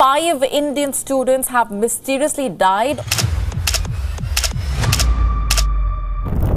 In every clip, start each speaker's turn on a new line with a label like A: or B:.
A: 5 Indian students have mysteriously died.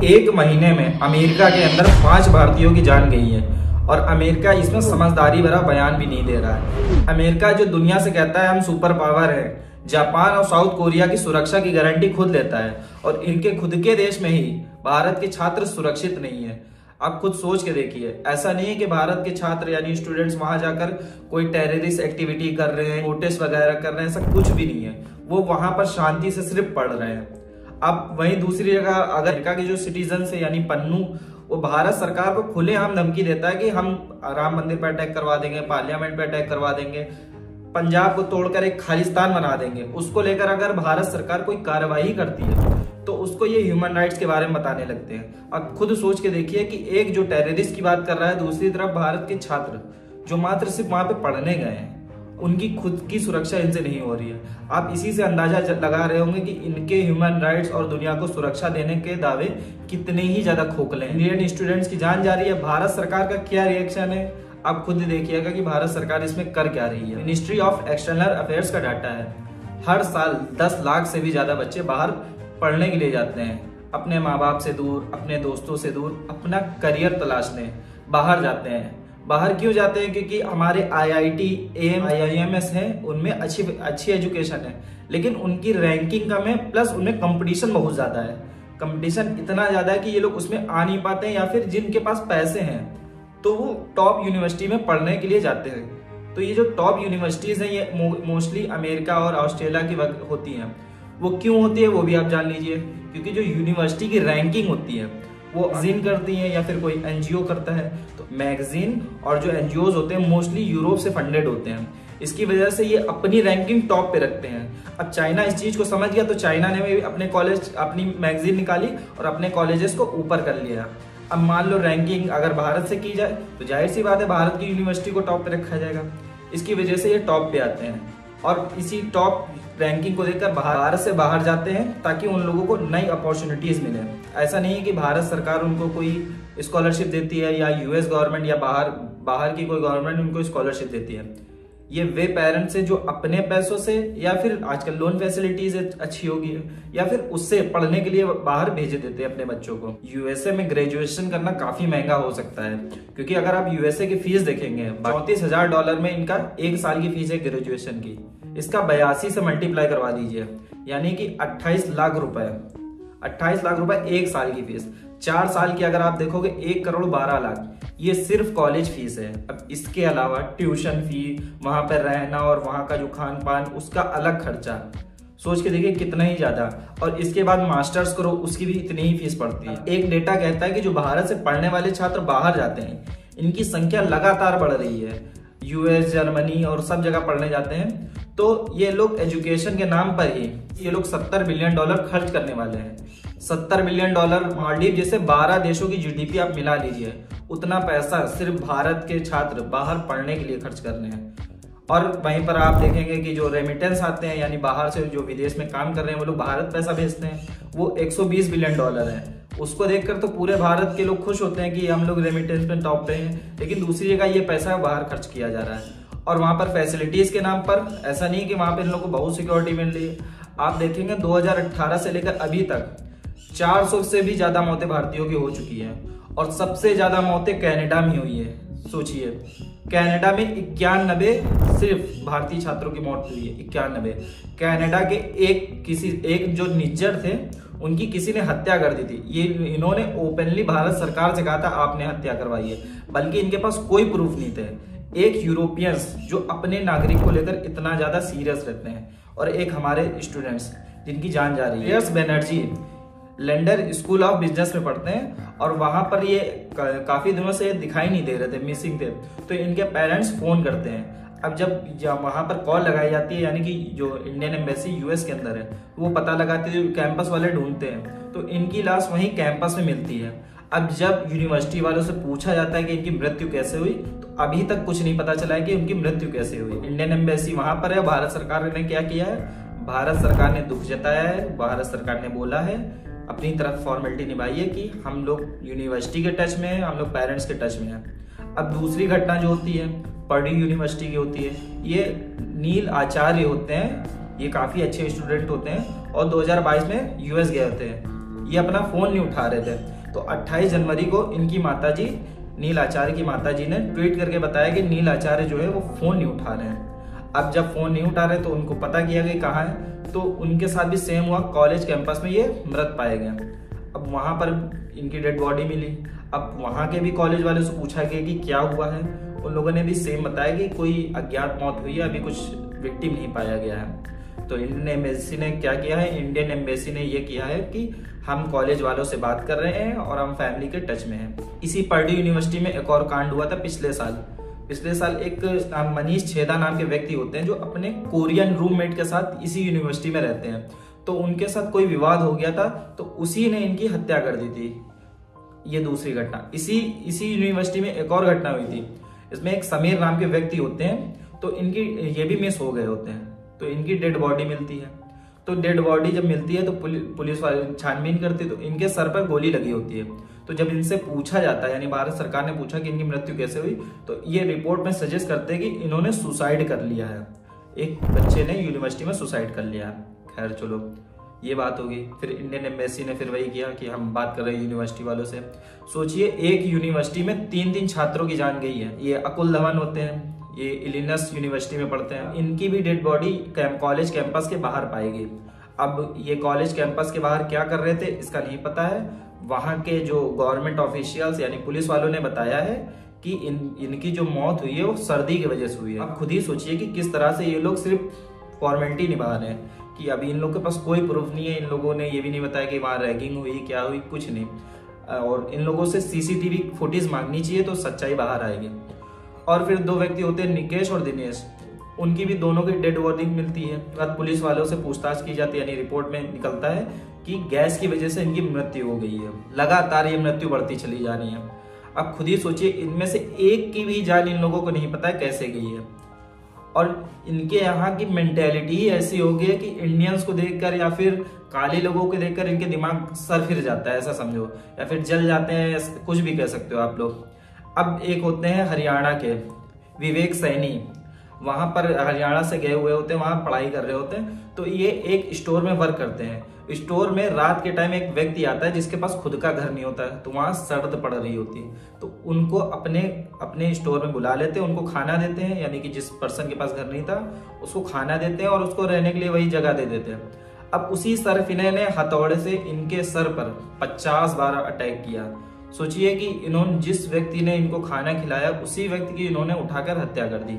B: एक महीने में अमेरिका के अंदर 5 भारतीयों की जान गई है और अमेरिका इसमें समझदारी भरा बयान भी नहीं दे रहा है। अमेरिका जो दुनिया से कहता है हम सुपर पावर है, जापान और साउथ कोरिया की सुरक्षा की गारंटी खुद लेता है और इनके खुद के देश में ही भारत के छात्र सुरक्षित नहीं है। आप खुद सोच के देखिए, ऐसा नहीं है कि भारत के छात्र यानी स्टूडेंट्स वहां जाकर कोई टेररिस्ट एक्टिविटी कर रहे हैं, प्रोटेस्ट वगैरह कर रहे हैं, ऐसा कुछ भी नहीं है। वो वहां पर शांति से सिर्फ पढ़ रहे हैं। अब वहीं दूसरी जगह अगर अमेरिका के जो सिटीजन है यानी पन्नू, वो भारत सरकार को खुलेआम धमकी देता है कि हम राम मंदिर पर अटैक करवा देंगे, पार्लियामेंट पर अटैक करवा देंगे, पंजाब को तोड़कर एक खालिस्तान बना देंगे। उसको लेकर अगर भारत सरकार कोई कार्रवाई करती है तो उसको ये ह्यूमन राइट्स के बारे में बताने लगते हैं। अब खुद सोच के देखिए कि एक जो टेररिस्ट की बात कर रहा है, दूसरी तरफ भारत के छात्र जो मात्र सिर्फ वहां पे पढ़ने गए हैं, उनकी खुद की सुरक्षा इनसे नहीं हो रही है। आप इसी से अंदाजा लगा रहे होंगे कि इनके ह्यूमन राइट्स और दुनिया को सुरक्षा देने के दावे कितने ही ज्यादा खोखले हैं। इंडियन स्टूडेंट्स की जान जा रही है, भारत सरकार का क्या रिएक्शन है आप खुद देखिएगा कि भारत सरकार इसमें कर क्या रही है। मिनिस्ट्री ऑफ एक्सटर्नल अफेयर्स का डाटा है, हर साल 10 लाख से भी ज्यादा बच्चे बाहर पढ़ने के लिए जाते हैं, अपने माँ बाप से दूर, अपने दोस्तों से दूर, अपना करियर तलाशने बाहर जाते हैं। बाहर क्यों जाते हैं? क्योंकि हमारे IIT, AIM, IIMS हैं, उनमें अच्छी एजुकेशन है, लेकिन उनकी रैंकिंग कम है, प्लस उनमें कंपटीशन बहुत ज्यादा है। कंपटीशन इतना ज्यादा है कि ये लोग उसमें आ नहीं पाते हैं, या फिर जिनके पास पैसे हैं तो वो टॉप यूनिवर्सिटी में पढ़ने के लिए जाते हैं। तो ये जो टॉप यूनिवर्सिटीज हैं ये मोस्टली अमेरिका और ऑस्ट्रेलिया की होती हैं। वो क्यों होती है वो भी आप जान लीजिए, क्योंकि जो यूनिवर्सिटी की रैंकिंग होती है वो मैगजीन करती है या फिर कोई NGO करता है। तो मैगजीन और जो NGOs होते हैं मोस्टली यूरोप से फंडेड होते हैं, इसकी वजह से ये अपनी रैंकिंग टॉप पे रखते हैं। अब चाइना इस चीज को समझ गया तो चाइना ने भी अपने कॉलेज अपनी मैगजीन निकाली और अपने कॉलेजेस को ऊपर कर लिया। अब मान लो रैंकिंग अगर भारत से की जाए तो जाहिर सी बात है भारत की यूनिवर्सिटी को टॉप पे रखा जाएगा। इसकी वजह से ये टॉप पे आते हैं और इसी टॉप रैंकिंग को देखकर भारत से बाहर जाते हैं ताकि उन लोगों को नई अपॉर्चुनिटीज मिले। ऐसा नहीं है कि भारत सरकार उनको कोई स्कॉलरशिप देती है या US गवर्नमेंट या बाहर की कोई गवर्नमेंट उनको स्कॉलरशिप देती है। ये वे पेरेंट्स है जो अपने पैसों से या फिर आजकल लोन फैसिलिटीज अच्छी होगी या फिर उससे पढ़ने के लिए बाहर भेज देते हैं अपने बच्चों को। USA में ग्रेजुएशन करना काफी महंगा हो सकता है, क्योंकि अगर आप USA की फीस देखेंगे $34,000 में इनका 1 साल की फीस है ग्रेजुएशन की। इसका 82 से मल्टीप्लाई करवा दीजिए, यानी कि 28 लाख रुपए 28 लाख रुपए 1 साल की फीस। 4 साल की अगर आप देखोगे 1,12,00,000 ये सिर्फ कॉलेज फीस है। अब इसके अलावा ट्यूशन फी, वहां पर रहना और वहां का जो खान पान उसका अलग खर्चा, सोच के देखिए कितना ही ज्यादा। और इसके बाद मास्टर्स करो उसकी भी इतनी ही फीस पड़ती है। एक डेटा कहता है कि जो भारत से पढ़ने वाले छात्र बाहर जाते हैं इनकी संख्या लगातार बढ़ रही है। US, जर्मनी और सब जगह पढ़ने जाते हैं। तो ये लोग एजुकेशन के नाम पर ही ये लोग $70 बिलियन खर्च करने वाले हैं। $70 बिलियन मालदीव जैसे 12 देशों की GDP आप मिला लीजिए, उतना पैसा सिर्फ भारत के छात्र बाहर पढ़ने के लिए खर्च कर रहे हैं। और वहीं पर आप देखेंगे कि जो रेमिटेंस आते हैं यानी बाहर से जो विदेश में काम कर रहे हैं वो लोग भारत पैसा भेजते हैं, वो $120 बिलियन है। उसको देखकर तो पूरे भारत के लोग खुश होते हैं कि हम लोग रेमिटेंस में टॉप पे हैं, लेकिन दूसरी जगह ये पैसा बाहर खर्च किया जा रहा है। और वहां पर फैसिलिटीज के नाम पर ऐसा नहीं कि वहां पर इन लोगों को बहुत सिक्योरिटी मिल रही है। आप देखेंगे 2018 से लेकर अभी तक 400 से भी ज्यादा मौतें भारतीयों की हो चुकी हैं और सबसे ज्यादा मौतें कनाडा में हुई है। सोचिए, कनाडा में 91 सिर्फ भारतीय छात्रों की मौत हुई है। 91। कनाडा के एक जो निज्जर थे उनकी किसी ने हत्या कर दी थी। ये इन्होंने ओपनली भारत सरकार से कहा था आपने हत्या करवाई है, बल्कि इनके पास कोई प्रूफ नहीं थे। एक यूरोपियंस जो अपने नागरिक को लेकर इतना ज्यादा सीरियस रहते हैं और एक हमारे स्टूडेंट्स जिनकी जान जा रही है। Shreyas Banerjee London school of business में पढ़ते हैं और वहां पर ये काफी दिनों से दिखाई नहीं दे रहे थे, मिसिंग थे। तो इनके पेरेंट्स फोन करते हैं। अब जब वहां पर कॉल लगाई जाती है, यानी कि जो इंडियन एम्बेसी US के अंदर है वो पता लगाती है, कैंपस वाले ढूंढते हैं, तो इनकी लाश वहीं कैंपस में मिलती है। अब जब यूनिवर्सिटी वालों से पूछा जाता है कि इनकी मृत्यु कैसे हुई, तो अभी तक कुछ नहीं पता चला है कि उनकी मृत्यु कैसे हुई। इंडियन एम्बेसी वहां पर है, भारत सरकार ने क्या किया है? भारत सरकार ने दुख जताया है, भारत सरकार ने बोला है अपनी तरफ फॉर्मेलिटी निभाई है कि हम लोग यूनिवर्सिटी के टच में हैं, हम लोग पेरेंट्स के टच में हैं। अब दूसरी घटना जो होती है पर्ड्यू यूनिवर्सिटी की होती है। ये नील आचार्य होते हैं, ये काफ़ी अच्छे स्टूडेंट होते हैं और 2022 में यूएस गए होते हैं। ये अपना फ़ोन नहीं उठा रहे थे, तो 28 जनवरी को इनकी माताजी, नील आचार्य की माताजी ने ट्वीट करके बताया कि नील आचार्य जो है वो फ़ोन नहीं उठा रहे हैं। अब जब फ़ोन नहीं उठा रहे तो उनको पता किया कि कहाँ है, तो उनके साथ भी सेम हुआ, कॉलेज कैंपस में ये मृत पाए गए। अब वहाँ पर इनकी डेड बॉडी मिली। अब वहाँ के भी कॉलेज वाले से पूछा गया कि क्या हुआ है, उन लोगों ने भी सेम बताया कि कोई अज्ञात मौत हुई है, अभी कुछ विक्टिम नहीं पाया गया है। तो इंडियन एम्बेसी ने क्या किया है, इंडियन एम्बेसी ने ये किया है कि हम कॉलेज वालों से बात कर रहे हैं और हम फैमिली के टच में हैं। इसी पर्ड्यू यूनिवर्सिटी में एक और कांड हुआ था पिछले साल एक मनीष छेदा नाम के व्यक्ति होते हैं जो अपने कोरियन रूममेट के साथ इसी यूनिवर्सिटी में रहते हैं। तो उनके साथ कोई विवाद हो गया था, तो उसी ने इनकी हत्या कर दी थी। ये दूसरी घटना। इसी यूनिवर्सिटी में एक और घटना हुई थी। इसमें एक समीर नाम के व्यक्ति होते हैं, तो इनकी ये भी मिस हो गए होते हैं, तो इनकी डेड बॉडी मिलती है। तो डेड बॉडी जब मिलती है तो पुलिस वाले छानबीन करती है, तो इनके सर पर गोली लगी होती है। तो जब इनसे पूछा जाता है, यानी भारत सरकार ने पूछा कि इनकी मृत्यु कैसे हुई, तो ये रिपोर्ट में सजेस्ट करते हैं कि इन्होंने सुसाइड कर लिया है, एक बच्चे ने यूनिवर्सिटी में सुसाइड कर लिया है। खैर चलो, ये बात होगी। फिर इंडियन एम्बेसी ने फिर वही किया कि हम बात कर रहे हैं यूनिवर्सिटी वालों से। सोचिए, एक यूनिवर्सिटी में 3 छात्रों की जान गई है। ये अकुल धवन होते हैं, ये इलिनस यूनिवर्सिटी में पढ़ते हैं। इनकी भी डेड बॉडी कॉलेज कैंपस के बाहर पाई गई। अब ये कॉलेज कैंपस के बाहर क्या कर रहे थे इसका नहीं पता है। वहां के जो गवर्नमेंट ऑफिशियल्स यानी पुलिस वालों ने बताया है कि इनकी जो मौत हुई है वो सर्दी की वजह से हुई है। अब खुद ही सोचिए कि किस तरह से ये लोग सिर्फ फॉर्मेलिटी निभा रहे हैं, कि अभी इन लोगों के पास कोई प्रूफ नहीं है। इन लोगों ने ये भी नहीं बताया कि वहाँ रैगिंग हुई, क्या हुई, कुछ नहीं। और इन लोगों से सीसीटीवी फुटेज मांगनी चाहिए तो सच्चाई बाहर आएगी। और फिर 2 व्यक्ति होते हैं, निकेश और दिनेश, उनकी भी दोनों की डेड बॉडी मिलती है। बाद पुलिस वालों से पूछताछ की जाती है, यानी रिपोर्ट में निकलता है कि गैस की वजह से इनकी मृत्यु हो गई है। लगातार ये मृत्यु बढ़ती चली जा रही है। अब खुद ही सोचिए, इनमें से एक की भी जान इन लोगों को नहीं पता है कैसे गई है। और इनके यहाँ की मेंटेलिटी ही ऐसी हो गई है कि इंडियंस को देखकर या फिर काले लोगों को देखकर इनके दिमाग सर फिर जाता है, ऐसा समझो, या फिर जल जाते हैं, कुछ भी कह सकते हो आप लोग। अब एक होते हैं हरियाणा के विवेक सैनी, वहां पर हरियाणा से गए हुए होते हैं, वहां पढ़ाई कर रहे होते हैं। तो ये एक स्टोर में वर्क करते हैं। स्टोर में रात के टाइम एक व्यक्ति आता है जिसके पास खुद का घर नहीं होता है, तो वहां सर्द पड़ रही होती है, तो उनको अपने स्टोर में बुला लेते हैं, उनको खाना देते हैं, यानी कि जिस पर्सन के पास घर नहीं था उसको खाना देते हैं और उसको रहने के लिए वही जगह दे देते हैं। अब उसी सरफिने ने हथौड़े से इनके सर पर 50 बार अटैक किया। सोचिए कि इन्होंने, जिस व्यक्ति ने इनको खाना खिलाया उसी व्यक्ति की इन्होंने उठाकर हत्या कर दी।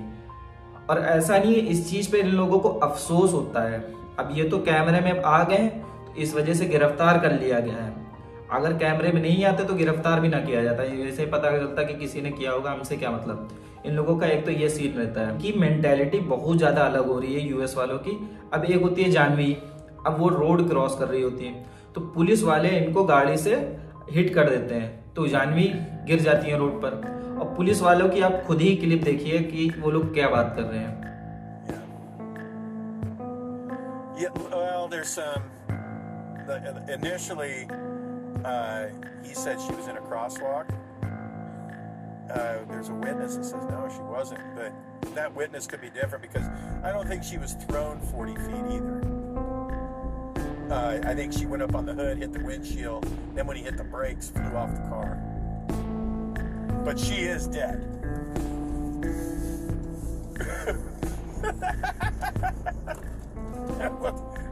B: और ऐसा नहीं है, इस चीज पे इन लोगों को अफसोस होता है। अब ये तो कैमरे में आ गए, तो इस वजह से गिरफ्तार कर लिया गया है। अगर कैमरे में नहीं आते तो गिरफ्तार भी ना किया जाता, ऐसे पता चलता कि किसी ने किया होगा, हमसे क्या मतलब। इन लोगों का एक तो ये सीन रहता है कि मेंटेलिटी बहुत ज्यादा अलग हो रही है यूएस वालों की। अब एक होती है जानवी, अब वो रोड क्रॉस कर रही होती है, तो पुलिस वाले इनको गाड़ी से हिट कर देते हैं, तो जानवी गिर जाती है रोड पर। और पुलिस वालों की आप खुद ही क्लिप देखिए कि वो लोग क्या बात कर रहे हैं।
C: Initially, he said she was in a crosswalk. There's a witness that says no, she wasn't, but that witness could be different because I don't think she was thrown 40 feet either. I think she went up on the hood, hit the windshield, then when he hit the brakes, flew off the car. But she is dead.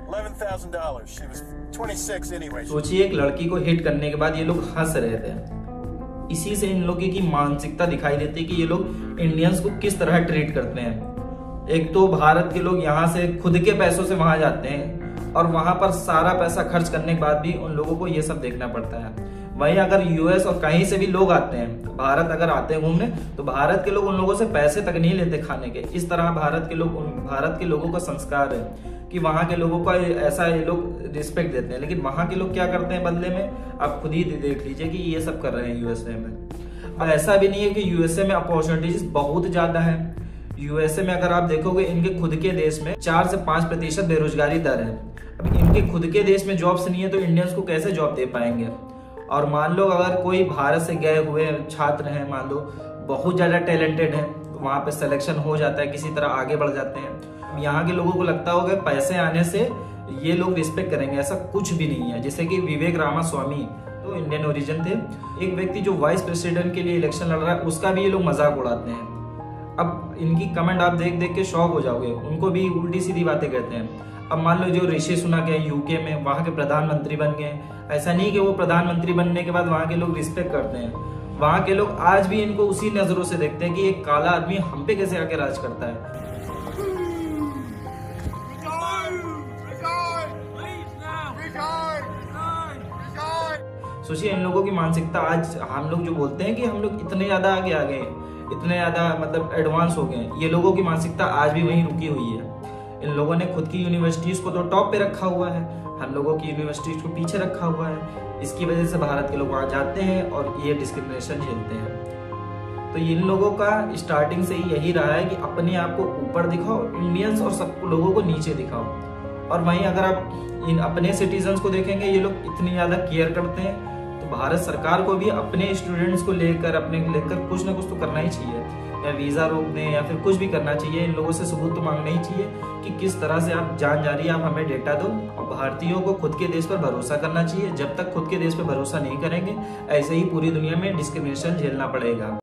C: $11,000. She was 26 anyway.
B: सोचिए, एक लड़की को hit करने के बाद ये लोग हंस रहे थे। इसी से इन लोगों की मानसिकता दिखाई देती है कि ये लोग इंडियंस को किस तरह ट्रीट करते हैं। एक तो भारत के लोग यहाँ से खुद के पैसों से वहां जाते हैं और वहां पर सारा पैसा खर्च करने के बाद भी उन लोगों को ये सब देखना पड़ता है। वहीं अगर यूएस और कहीं से भी लोग आते हैं, भारत अगर आते हैं घूमने, तो भारत के लोग उन लोगों से पैसे तक नहीं लेते खाने के। इस तरह भारत के लोगों का संस्कार है कि वहां के लोगों का ऐसा ये लोग रिस्पेक्ट देते हैं। लेकिन वहां के लोग क्या करते हैं बदले में, आप खुद ही देख लीजिए कि ये सब कर रहे हैं यूएसए में। अब ऐसा भी नहीं है कि यूएसए में अपॉर्चुनिटीज बहुत ज्यादा है। यूएसए में अगर आप देखोगे, इनके खुद के देश में 4 से 5% बेरोजगारी दर है। अब इनके खुद के देश में जॉब्स नहीं है तो इंडियंस को कैसे जॉब दे पाएंगे। और मान लो अगर कोई भारत से गए हुए छात्र हैं, मान लो बहुत ज्यादा टैलेंटेड है, लोग वहाँ पे सिलेक्शन हो जाता है, किसी तरह आगे बढ़ जाते हैं। यहाँ के लोगों को लगता होगा पैसे आने से ये लोग रिस्पेक्ट करेंगे, ऐसा कुछ भी नहीं है। जैसे कि विवेक रामास्वामी तो इंडियन ओरिजिन थे, एक व्यक्ति जो वाइस प्रेसिडेंट के लिए इलेक्शन लड़ रहा है उसका भी ये लोग मजाक उड़ाते हैं। अब इनकी कमेंट आप देख देख के शॉक हो जाओगे, उनको भी उल्टी सीधी बातें कहते हैं। अब मान लो जो ऋषि सुनक है यूके में, वहां के प्रधानमंत्री बन गए। ऐसा नहीं कि वो प्रधानमंत्री बनने के बाद वहां के लोग रिस्पेक्ट करते हैं, वहां के लोग आज भी इनको उसी नजरों से देखते हैं कि एक काला आदमी हम पे कैसे आके राज करता है। सोचिए इन लोगों की मानसिकता, आज हम लोग जो बोलते हैं कि हम लोग इतने ज्यादा आगे आ गए, इतने ज्यादा मतलब एडवांस हो गए, ये लोगों की मानसिकता आज भी वहीं रुकी हुई है। इन लोगों ने खुद की यूनिवर्सिटीज को तो टॉप पे रखा हुआ है, हम लोगों की यूनिवर्सिटीज को पीछे रखा हुआ है। इसकी वजह से भारत के लोग वहां जाते हैं और ये डिस्क्रिमिनेशन झेलते हैं। तो इन लोगों का स्टार्टिंग से ही यही रहा है कि अपने आप को ऊपर दिखाओ, इंडियंस और सब लोगों को नीचे दिखाओ। और वहीं अगर आप इन अपने सिटीजन्स को देखेंगे, ये लोग इतनी ज्यादा केयर करते हैं, तो भारत सरकार को भी अपने स्टूडेंट्स को लेकर कुछ ना कुछ तो करना ही चाहिए, या वीजा रोक दें या फिर कुछ भी करना चाहिए। इन लोगों से सबूत तो मांगना ही चाहिए कि किस तरह से आप जान जा रही है, आप हमें डेटा दो। और भारतीयों को खुद के देश पर भरोसा करना चाहिए। जब तक खुद के देश पर भरोसा नहीं करेंगे, ऐसे ही पूरी दुनिया में डिस्क्रिमिनेशन झेलना पड़ेगा।